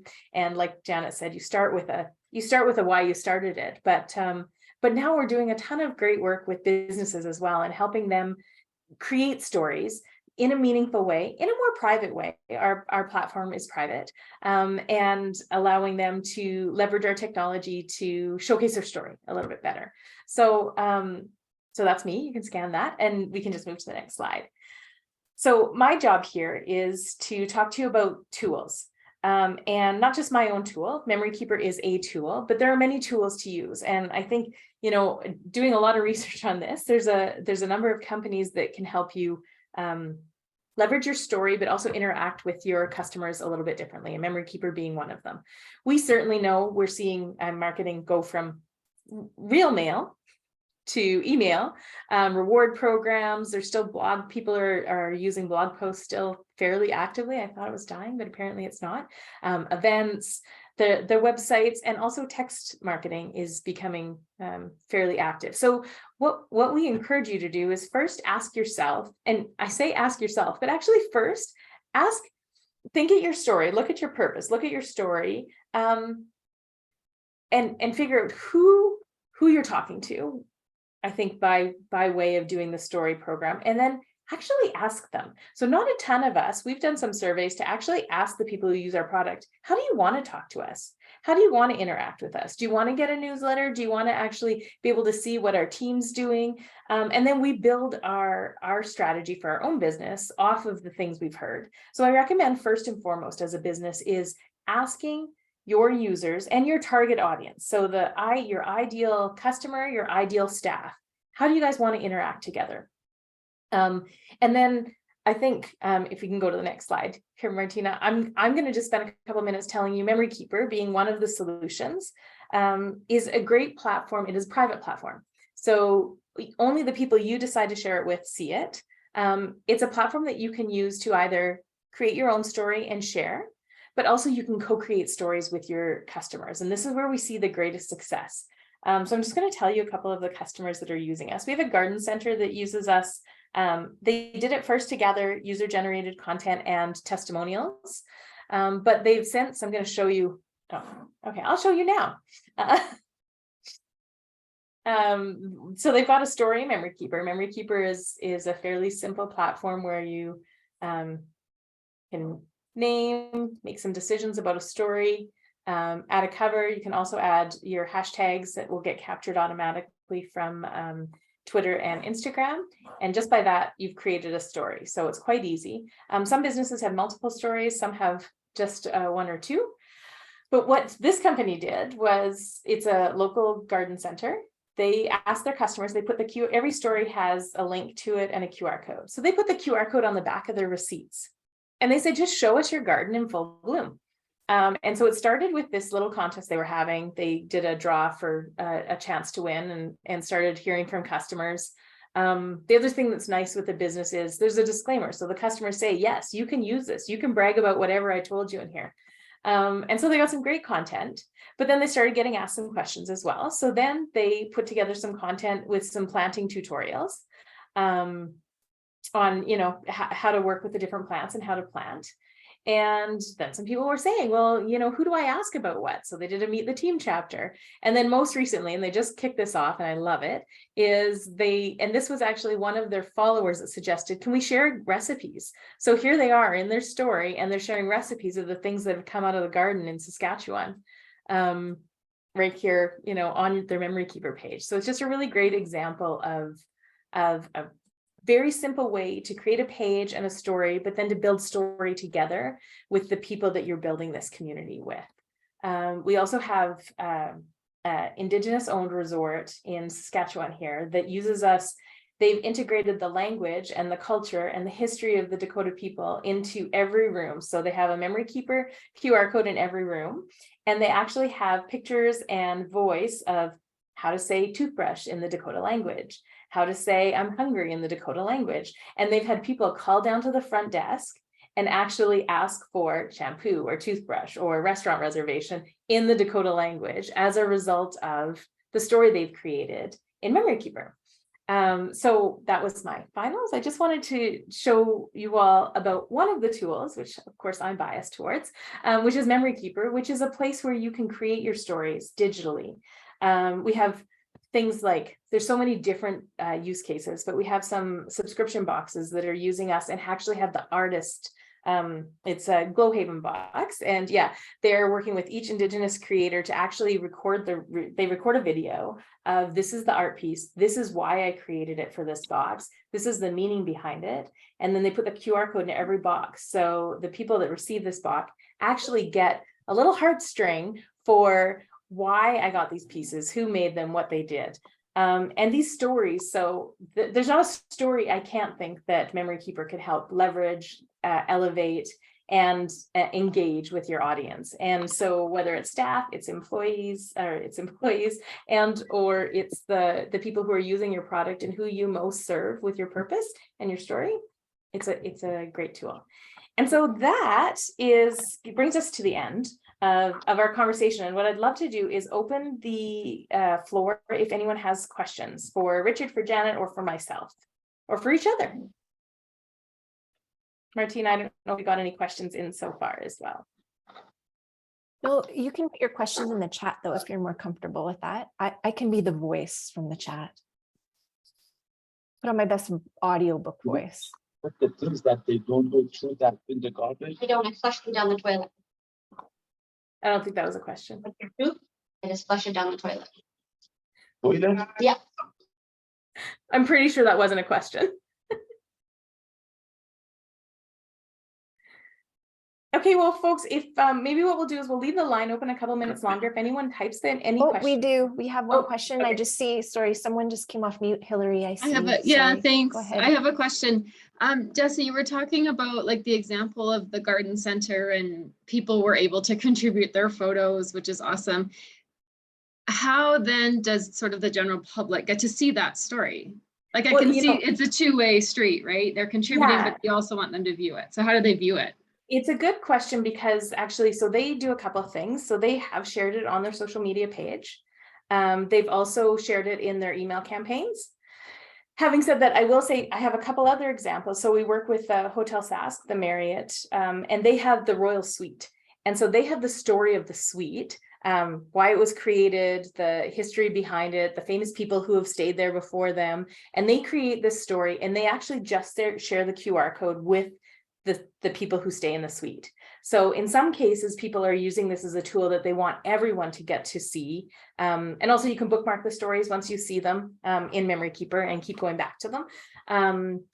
like Janet said, you start with a why you started it, but now we're doing a ton of great work with businesses as well, and helping them create stories in a meaningful way, in a more private way. Our platform is private, and allowing them to leverage our technology to showcase their story a little bit better. So, so that's me. You can scan that, and we can just move to the next slide. So my job here is to talk to you about tools. And not just my own tool. Memory Keeper is a tool, but there are many tools to use. And I think, you know, doing a lot of research on this, there's a number of companies that can help you leverage your story, but also interact with your customers a little bit differently, and Memory Keeper being one of them. We certainly know we're seeing marketing go from real mail to email, reward programs. There's still blog. People are using blog posts still fairly actively. I thought it was dying, but apparently it's not. Events, the websites, and also text marketing is becoming fairly active. So what we encourage you to do is first ask yourself, and I say ask yourself, but actually first think at your story, look at your purpose, look at your story, and figure out who you're talking to. I think by way of doing the story program, and then actually ask them. So not a ton of us, we've done some surveys to actually ask the people who use our product, how do you want to talk to us? How do you want to interact with us? Do you want to get a newsletter? Do you want to actually be able to see what our team's doing? And then we build our strategy for our own business off of the things we've heard. So I recommend first and foremost as a business is asking your users and your target audience. So your ideal customer, your ideal staff, how do you guys want to interact together? And then I think if we can go to the next slide here, Martina, I'm going to just spend a couple minutes telling you Memory Keeper being one of the solutions is a great platform. It is a private platform. So only the people you decide to share it with see it. It's a platform that you can use to either create your own story and share, but also you can co-create stories with your customers. And this is where we see the greatest success. So I'm just going to tell you a couple of the customers that are using us. We have a garden center that uses us. They did it first to gather user-generated content and testimonials, but they've since, I'm going to show you. Oh, okay, I'll show you now. So they've got a story in Memory Keeper. Memory Keeper is a fairly simple platform where you can make some decisions about a story, add a cover. You can also add your hashtags that will get captured automatically from Twitter and Instagram. And just by that, you've created a story. So it's quite easy. Some businesses have multiple stories, some have just one or two. But what this company did was, it's a local garden center. They asked their customers, they put every story has a link to it and a QR code. So they put the QR code on the back of their receipts. And they said, just show us your garden in full bloom. And so it started with this little contest they were having. They did a draw for a chance to win and started hearing from customers. The other thing that's nice with the business is there's a disclaimer. So the customers say, yes, you can use this. You can brag about whatever I told you in here. And so they got some great content, but then they started getting asked some questions as well. So then they put together some content with some planting tutorials on, how to work with the different plants and how to plant. And then some people were saying, well, who do I ask about what? So they did a Meet the Team chapter. And then most recently, and they just kicked this off and I love it, and this was actually one of their followers that suggested, can we share recipes? So here they are in their story and they're sharing recipes of the things that have come out of the garden in Saskatchewan, right here, on their Memory Keeper page. So it's just a really great example of a very simple way to create a page and a story, but then to build story together with the people that you're building this community with. We also have Indigenous owned resort in Saskatchewan here that uses us they've integrated the language and the culture and the history of the Dakota people into every room. So they have a memory keeper QR code in every room, and they actually have pictures and voice of how to say toothbrush in the Dakota language, how to say I'm hungry in the Dakota language. And they've had people call down to the front desk and actually ask for shampoo or toothbrush or restaurant reservation in the Dakota language as a result of the story they've created in Memory Keeper. So that was my finals. I just wanted to show you all about one of the tools, which of course I'm biased towards, which is Memory Keeper, which is a place where you can create your stories digitally. We have things like, there's so many different use cases, but we have some subscription boxes that are using us and actually have the artist. It's a Glowhaven box, and yeah, they're working with each Indigenous creator to actually record they record a video of this is the art piece, this is why I created it for this box, this is the meaning behind it, and then they put the QR code in every box. So the people that receive this box actually get a little heartstring for why I got these pieces, who made them, what they did. And these stories, so there's not a story I can't think that Memory Keeper could help leverage, elevate, and engage with your audience. And so whether it's staff, it's employees, and or it's the people who are using your product and who you most serve with your purpose and your story, it's a great tool. And so that brings us to the end of our conversation. And what I'd love to do is open the floor if anyone has questions for Richard, for Janet, or for myself, or for each other. Martina, I don't know if you got any questions in so far as well. No, you can put your questions in the chat though, if you're more comfortable with that. I can be the voice from the chat. Put on my best audiobook voice. But the things that they don't go through that in the garbage. I don't, I flush them down the toilet. I don't think that was a question. With your poop, I just flush it down the toilet. Toilet? Yeah. I'm pretty sure that wasn't a question. Okay, well, folks, if maybe what we'll do is we'll leave the line open a couple minutes longer. If anyone types in any Oh, questions. we do. We have one Oh, question. okay. I just see, sorry, someone just came off mute. Hillary, I see. I have a, yeah, Sorry. thanks. Go ahead. I have a question. Jesse, you were talking about like the example of the garden center and people were able to contribute their photos, which is awesome. How then does sort of the general public get to see that story? Like I Well, can you see know- it's a two-way street, right? They're contributing, Yeah. but you also want them to view it. So how do they view it? It's a good question because actually, so they do a couple of things. So they have shared it on their social media page. They've also shared it in their email campaigns. Having said that, I will say I have a couple other examples. So we work with Hotel Sask, the Marriott, and they have the Royal Suite. And so they have the story of the suite, why it was created, the history behind it, the famous people who have stayed there before them. And they create this story and they actually just share the QR code with the people who stay in the suite. So in some cases, people are using this as a tool that they want everyone to get to see. And also you can bookmark the stories once you see them in Memory Keeper and keep going back to them.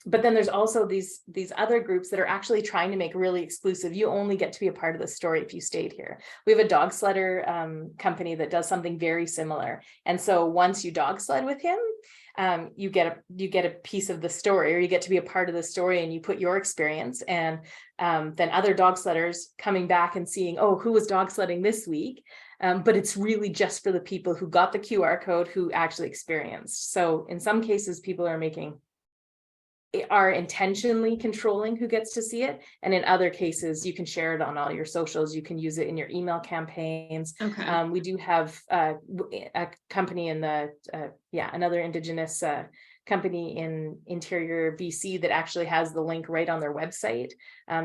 But then there's also these other groups that are actually trying to make really exclusive. You only get to be a part of the story if you stayed here. We have a dog sledder company that does something very similar. And so once you dog sled with him, you get a piece of the story, or you get to be a part of the story, and you put your experience, and then other dog sledders coming back and seeing, oh, who was dog sledding this week? But it's really just for the people who got the QR code, who actually experienced. So in some cases, people are intentionally controlling who gets to see it. And in other cases, you can share it on all your socials. You can use it in your email campaigns. Okay. We do have a company in the, another Indigenous company in interior BC that actually has the link right on their website,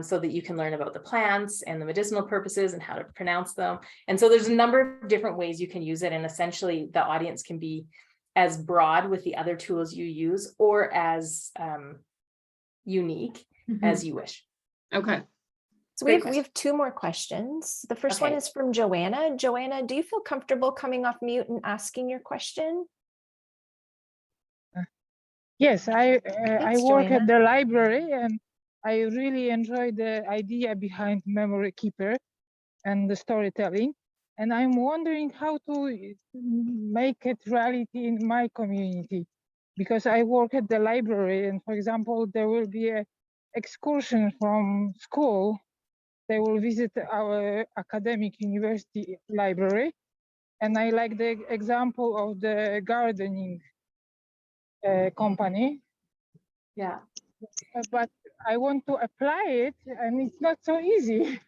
so that you can learn about the plants and the medicinal purposes and how to pronounce them. And so there's a number of different ways you can use it. And essentially the audience can be as broad with the other tools you use, or as unique as you wish. Okay. So Great we have two more questions. The first one Okay. is from Joanna. Joanna, do you feel comfortable coming off mute and asking your question? Yes, I Thanks, work Joanna. at the library, and I really enjoy the idea behind Memory Keeper and the storytelling. And I'm wondering how to make it reality in my community. because I work at the library, and for example, there will be a excursion from school. They will visit our academic university library, and I like the example of the gardening company, Yeah. but I want to apply it, and it's not so easy.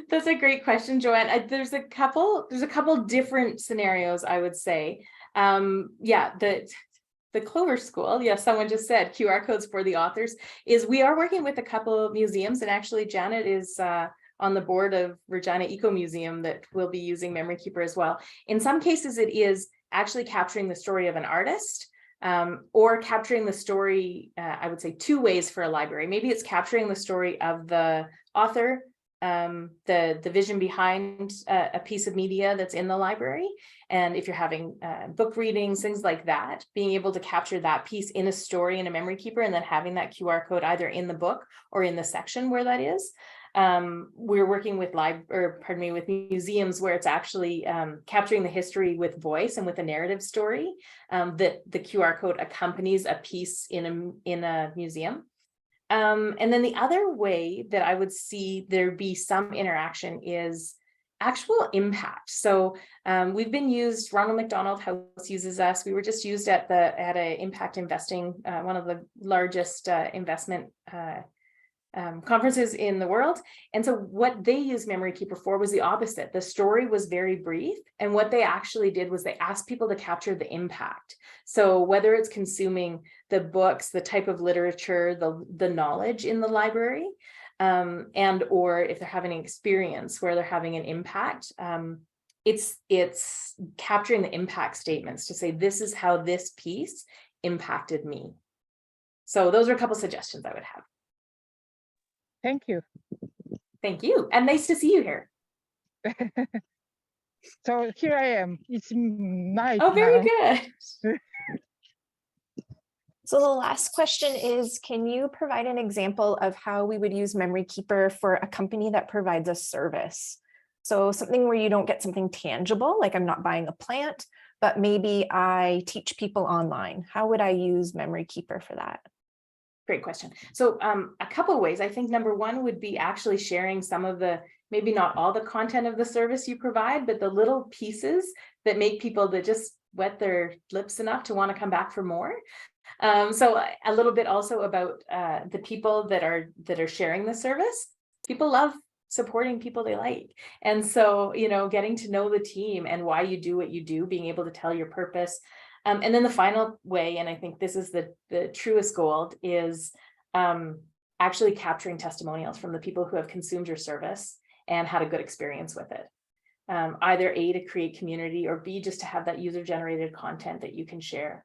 That's a great question, Joanne. There's a couple different scenarios, I would say. Yeah, the Clover School, yes, someone just said QR codes for the authors, is we are working with a couple of museums, and actually Janet is on the board of Regina Eco Museum that will be using Memory Keeper as well. In some cases, it is actually capturing the story of an artist, or capturing the story, I would say 2 ways for a library. Maybe it's capturing the story of the author, the vision behind a piece of media that's in the library. And if you're having book readings, things like that, being able to capture that piece in a story in a Memory Keeper, and then having that QR code either in the book or in the section where that is. We're working with with museums where it's actually capturing the history with voice and with a narrative story, that the QR code accompanies a piece in a museum. And then the other way that I would see there be some interaction is actual impact. So we've been used, Ronald McDonald House uses us. We were just used at a impact investing, one of the largest investment conferences in the world. And so what they used Memory Keeper for was the opposite. The story was very brief. And what they actually did was they asked people to capture the impact. So whether it's consuming the books, the type of literature, the knowledge in the library, and or if they're having an experience where they're having an impact, it's capturing the impact statements to say, this is how this piece impacted me. So those are a couple suggestions I would have. Thank you. Thank you. And nice to see you here. So here I am. It's night. Oh, very now. good. So the last question is, can you provide an example of how we would use Memory Keeper for a company that provides a service? So something where you don't get something tangible, like I'm not buying a plant, but maybe I teach people online. How would I use Memory Keeper for that? Great question. So a couple of ways. I think number one would be actually sharing some of the, maybe not all the content of the service you provide, but the little pieces that make people that just wet their lips enough to want to come back for more. So a little bit also about the people that are sharing the service. People love supporting people they like. And so, getting to know the team and why you do what you do, being able to tell your purpose. And then the final way, and I think this is the truest gold, is actually capturing testimonials from the people who have consumed your service and had a good experience with it. Either A, to create community, or B, just to have that user-generated content that you can share.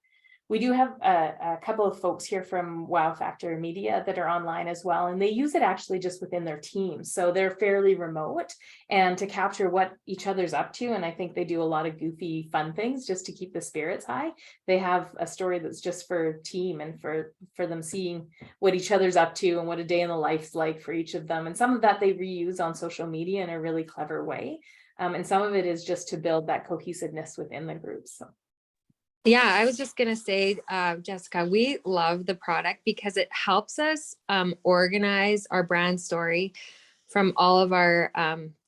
We do have a couple of folks here from Wow Factor Media that are online as well, and they use it actually just within their team. So they're fairly remote, and to capture what each other's up to, and I think they do a lot of goofy, fun things just to keep the spirits high. They have a story that's just for team and for them seeing what each other's up to and what a day in the life's like for each of them. And some of that they reuse on social media in a really clever way. And some of it is just to build that cohesiveness within the group. So. Yeah, I was just going to say, Jessica, we love the product because it helps us organize our brand story from all of our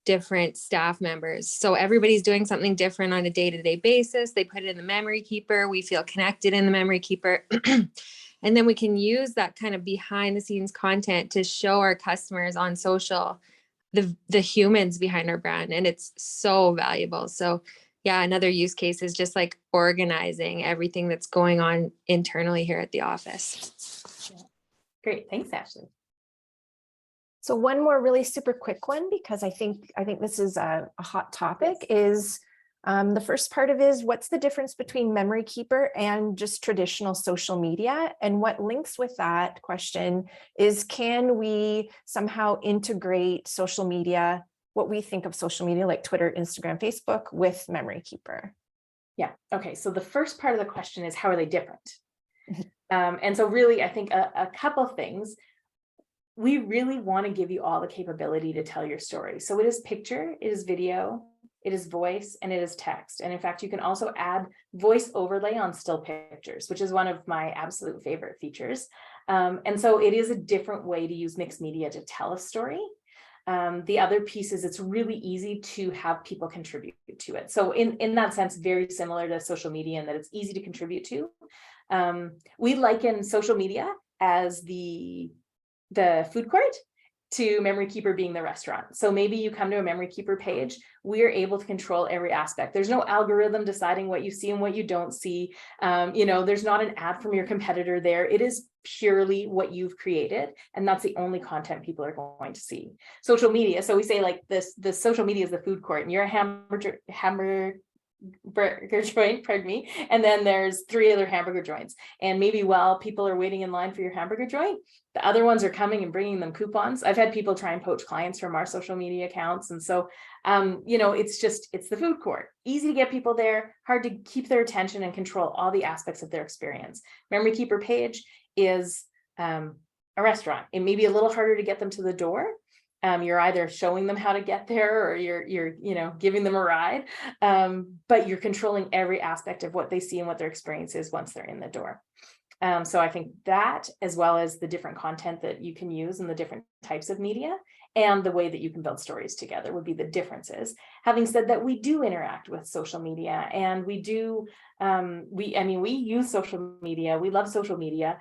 different staff members. So everybody's doing something different on a day-to-day basis. They put it in the Memory Keeper. We feel connected in the Memory Keeper. And then we can use that kind of behind the scenes content to show our customers on social the humans behind our brand. And it's so valuable. So yeah, another use case is just like organizing everything that's going on internally here at the office. Yeah. Great. Thanks, Ashley. So one more really super quick one, because I think this is a hot topic, is the first part of is, what's the difference between Memory Keeper and just traditional social media? And what links with that question is, can we somehow integrate social media, what we think of social media like Twitter, Instagram, Facebook, with Memory Keeper? Yeah. Okay. So the first part of the question is, how are they different? And so really, I think a couple of things. We really want to give you all the capability to tell your story. So it is picture, it is video, it is voice, and it is text. And in fact, you can also add voice overlay on still pictures, which is one of my absolute favorite features. And so it is a different way to use mixed media to tell a story. The other piece is it's really easy to have people contribute to it. So in that sense, very similar to social media in that it's easy to contribute to. We liken social media as the food court to Memory Keeper being the restaurant. So maybe you come to a Memory Keeper page, we're able to control every aspect. There's no algorithm deciding what you see and what you don't see. There's not an ad from your competitor there. It is purely what you've created, and that's the only content people are going to see. Social media, so we say like the social media is the food court, and you're a hamburger joint, pardon me, and then there's 3 other hamburger joints, and maybe while people are waiting in line for your hamburger joint, the other ones are coming and bringing them coupons. I've had people try and poach clients from our social media accounts, and so it's the food court, easy to get people there, hard to keep their attention and control all the aspects of their experience. Memory Keeper page is a restaurant. It may be a little harder to get them to the door. You're either showing them how to get there, or you're giving them a ride, but you're controlling every aspect of what they see and what their experience is once they're in the door. So I think that, as well as the different content that you can use and the different types of media and the way that you can build stories together, would be the differences. Having said that, we do interact with social media, and we do we use social media. We love social media.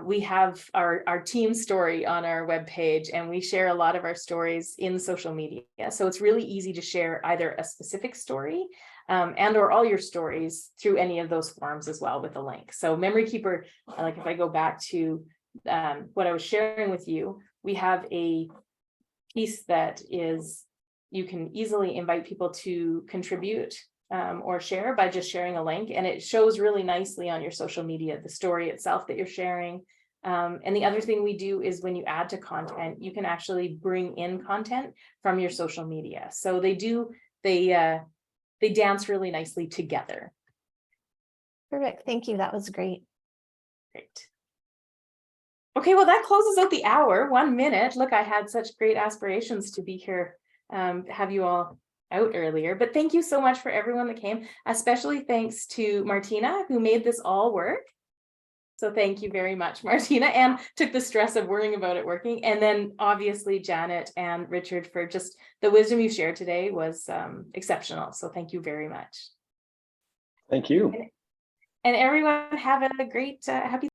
We have our team story on our webpage, and we share a lot of our stories in social media. So it's really easy to share either a specific story and or all your stories through any of those forums as well with a link. So Memory Keeper, like if I go back to what I was sharing with you, we have a piece that is, you can easily invite people to contribute or share by just sharing a link, and it shows really nicely on your social media the story itself that you're sharing. And the other thing we do is when you add to content, you can actually bring in content from your social media. So they dance really nicely together. Perfect. Thank you. That was great. Great. Okay, well, that closes out the hour, 1 minute. Look, I had such great aspirations to be here, have you all out earlier, but thank you so much for everyone that came, especially thanks to Martina, who made this all work. So thank you very much, Martina, and took the stress of worrying about it working. And then obviously Janet and Richard for just the wisdom you shared today was exceptional. So thank you very much. Thank you. And everyone have a great, happy